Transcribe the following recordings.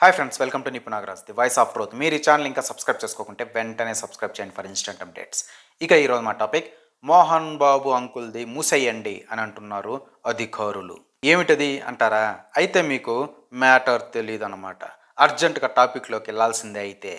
Hi friends, welcome to Nipunagaraj the voice of truth. మీరు ఈ channel ఇంకా సబ్స్క్రైబ్ చేసుకోకుంటే వెంటనే సబ్స్క్రైబ్ చేయండి ఫర్ ఇన్స్టెంట్ అప్డేట్స్. ఇక ఈరోజు మా టాపిక్ మోహన్ బాబు అంకుల్ది మూసేయండి అని అంటున్నారు అధికారులు. ఏమిటది అంటారా? అయితే మీకు మ్యాటర్ తెలియదు అనమాట. అర్జెంటుగా టాపిక్లోకి వెళ్ళాల్సిందే. అయితే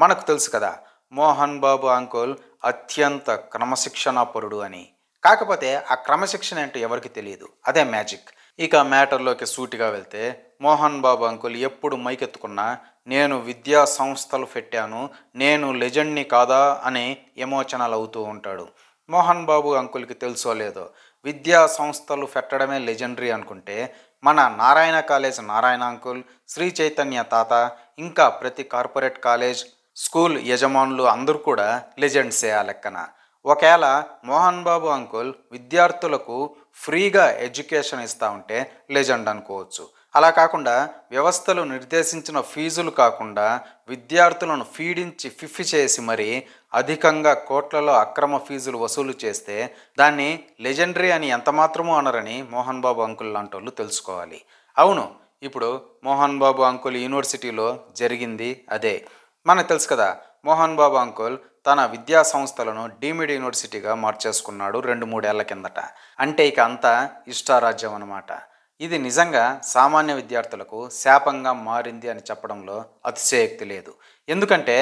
మనకు తెలుసు కదా, మోహన్ బాబు అంకుల్ అత్యంత క్రమశిక్షణాపరుడు అని. కాకపోతే ఆ క్రమశిక్షణ ఏంటో ఎవరికి తెలియదు. అదే మ్యాజిక్. ఇక మ్యాటర్లోకి సూటిగా వెళ్తే, మోహన్ బాబు అంకుల్ ఎప్పుడు మైకెత్తుకున్నా నేను విద్యా సంస్థలు పెట్టాను, నేను లెజెండ్ని కాదా అని ఎమోషనల్ అవుతూ ఉంటాడు. మోహన్ బాబు అంకుల్కి తెలుసో లేదో, విద్యా సంస్థలు పెట్టడమే లెజెండరీ అనుకుంటే మన నారాయణ కాలేజ్ నారాయణ అంకుల్, శ్రీ చైతన్య తాత, ఇంకా ప్రతి కార్పొరేట్ కాలేజ్ స్కూల్ యజమానులు అందరూ కూడా లెజెండ్సే ఆ లెక్కన. ఒకవేళ మోహన్ బాబు అంకుల్ విద్యార్థులకు ఫ్రీగా ఎడ్యుకేషన్ ఇస్తూ ఉంటే లెజెండ్ అనుకోవచ్చు. అలా కాకుండా వ్యవస్థలు నిర్దేశించిన ఫీజులు కాకుండా విద్యార్థులను ఫీడించి ఫిఫ్ఫి చేసి మరీ అధికంగా కోట్లలో అక్రమ ఫీజులు వసూలు చేస్తే దాన్ని లెజెండరీ అని ఎంతమాత్రమూ అనరని మోహన్ బాబు అంకుల్ లాంటి వాళ్ళు తెలుసుకోవాలి. అవును, ఇప్పుడు మోహన్ బాబు అంకుల్ యూనివర్సిటీలో జరిగింది అదే. మనకు తెలుసు కదా, మోహన్ బాబు అంకుల్ తన విద్యా సంస్థలను డీమ్డ్ యూనివర్సిటీగా మార్చేసుకున్నాడు 2-3 ఏళ్ల కిందట. అంటే ఇక అంతా ఇష్టారాజ్యం అన్నమాట. ఇది నిజంగా సామాన్య విద్యార్థులకు శాపంగా మారింది అని చెప్పడంలో అతిశయోక్తి లేదు. ఎందుకంటే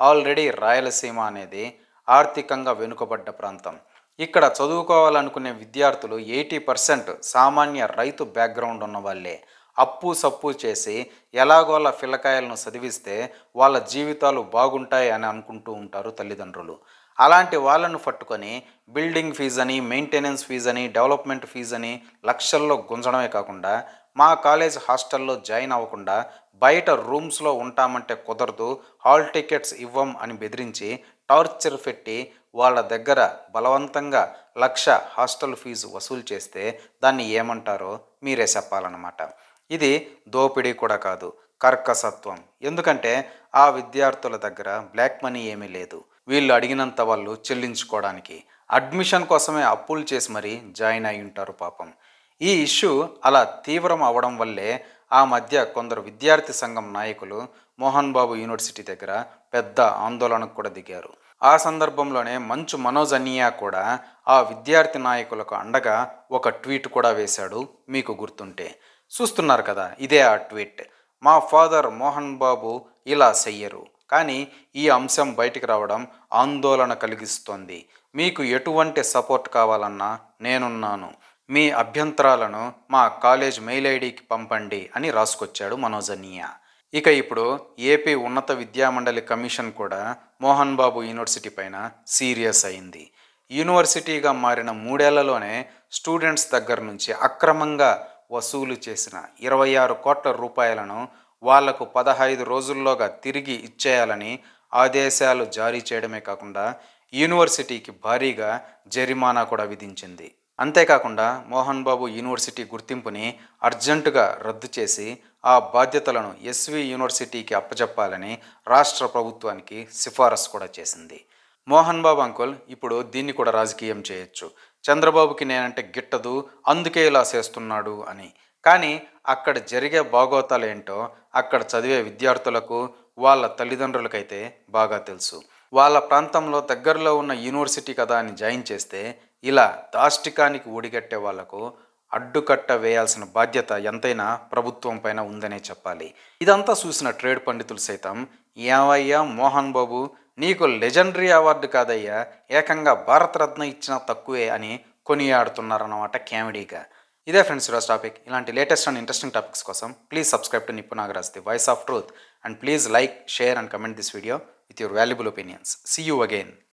ఆల్రెడీ రాయలసీమ అనేది ఆర్థికంగా వెనుకబడ్డ ప్రాంతం. ఇక్కడ చదువుకోవాలనుకునే విద్యార్థులు 80% సామాన్య రైతు బ్యాక్గ్రౌండ్ ఉన్న వాళ్ళే. అప్పు సప్పు చేసి ఎలాగోలా పిల్లకాయలను చదివిస్తే వాళ్ళ జీవితాలు బాగుంటాయి అని అనుకుంటూ ఉంటారు తల్లిదండ్రులు. అలాంటి వాళ్ళను పట్టుకొని బిల్డింగ్ ఫీజని, మెయింటెనెన్స్ ఫీజని, డెవలప్మెంట్ ఫీజని లక్షల్లో గుంజడమే కాకుండా మా కాలేజ్ హాస్టల్లో జాయిన్ అవ్వకుండా బయట రూమ్స్లో ఉంటామంటే కుదరదు, హాల్ టికెట్స్ ఇవ్వం అని బెదిరించి టార్చర్ పెట్టి వాళ్ళ దగ్గర బలవంతంగా 1,00,000 హాస్టల్ ఫీజు వసూలు చేస్తే దాన్ని ఏమంటారో మీరే చెప్పాలన్నమాట. ఇది దోపిడీ కూడా కాదు, కర్కసత్వం. ఎందుకంటే ఆ విద్యార్థుల దగ్గర బ్లాక్ మనీ ఏమీ లేదు. వీళ్ళు అడిగినంత వాళ్ళు చెల్లించుకోవడానికి అడ్మిషన్ కోసమే అప్పులు చేసి మరీ జాయిన్ అయి ఉంటారు పాపం. ఈ ఇష్యూ అలా తీవ్రం అవడం వల్లే ఆ మధ్య కొందరు విద్యార్థి సంఘం నాయకులు మోహన్ బాబు యూనివర్సిటీ దగ్గర పెద్ద ఆందోళనకు కూడా దిగారు. ఆ సందర్భంలోనే మంచు మనోజ్ అన్నియా కూడా ఆ విద్యార్థి నాయకులకు అండగా ఒక ట్వీట్ కూడా వేశాడు, మీకు గుర్తుంటే. చూస్తున్నారు కదా, ఇదే ఆ ట్వీట్. మా ఫాదర్ మోహన్ బాబు ఇలా చెయ్యరు, కానీ ఈ అంశం బయటికి రావడం ఆందోళన కలిగిస్తోంది. మీకు ఎటువంటి సపోర్ట్ కావాలన్నా నేనున్నాను. మీ అభ్యంతరాలను మా కాలేజ్ మెయిల్ ఐడికి పంపండి అని రాసుకొచ్చాడు మనోజ్ అన్నియా. ఇక ఇప్పుడు ఏపీ ఉన్నత విద్యామండలి కమిషన్ కూడా మోహన్ బాబు యూనివర్సిటీ పైన సీరియస్ అయింది. యూనివర్సిటీగా మారిన 3 ఏళ్లలోనే స్టూడెంట్స్ దగ్గర నుంచి అక్రమంగా వసూలు చేసిన 26 కోట్ల రూపాయలను వాళ్లకు 15 రోజుల్లోగా తిరిగి ఇచ్చేయాలని ఆదేశాలు జారీ చేయడమే కాకుండా యూనివర్సిటీకి భారీగా జరిమానా కూడా విధించింది. అంతేకాకుండా మోహన్ బాబు యూనివర్సిటీ గుర్తింపుని అర్జెంటుగా రద్దు చేసి ఆ బాధ్యతలను ఎస్వి యూనివర్సిటీకి అప్పచెప్పాలని రాష్ట్ర ప్రభుత్వానికి సిఫారసు కూడా చేసింది. మోహన్ బాబు అంకుల్ ఇప్పుడు దీన్ని కూడా రాజకీయం చేయొచ్చు. చంద్రబాబుకి నేనంటే గిట్టదు, అందుకే ఇలా చేస్తున్నాడు అని. కానీ అక్కడ జరిగే బాగోతాలు ఏంటో అక్కడ చదివే విద్యార్థులకు, వాళ్ళ తల్లిదండ్రులకైతే బాగా తెలుసు. వాళ్ళ ప్రాంతంలో దగ్గరలో ఉన్న యూనివర్సిటీ కదా అని జాయిన్ చేస్తే ఇలా దాష్టికానికి ఒడిగట్టే వాళ్లకు అడ్డుకట్ట వేయాల్సిన బాధ్యత ఎంతైనా ప్రభుత్వం పైన ఉందనే చెప్పాలి. ఇదంతా చూసిన ట్రేడ్ పండితులు సైతం, ఏవయ్యా మోహన్ బాబు, నీకు లెజెండరీ అవార్డు కాదయ్యా, ఏకంగా భారతరత్న ఇచ్చినా తక్కువే అని కొనియాడుతున్నారన్నమాట కామెడీగా. ఇదే ఫ్రెండ్స్ ఈరోజు టాపిక్. ఇలాంటి లేటెస్ట్ అండ్ ఇంట్రెస్టింగ్ టాపిక్స్ కోసం please subscribe to Nipunagaraj the voice of truth and please like, share and comment this video with your valuable opinions. See you again.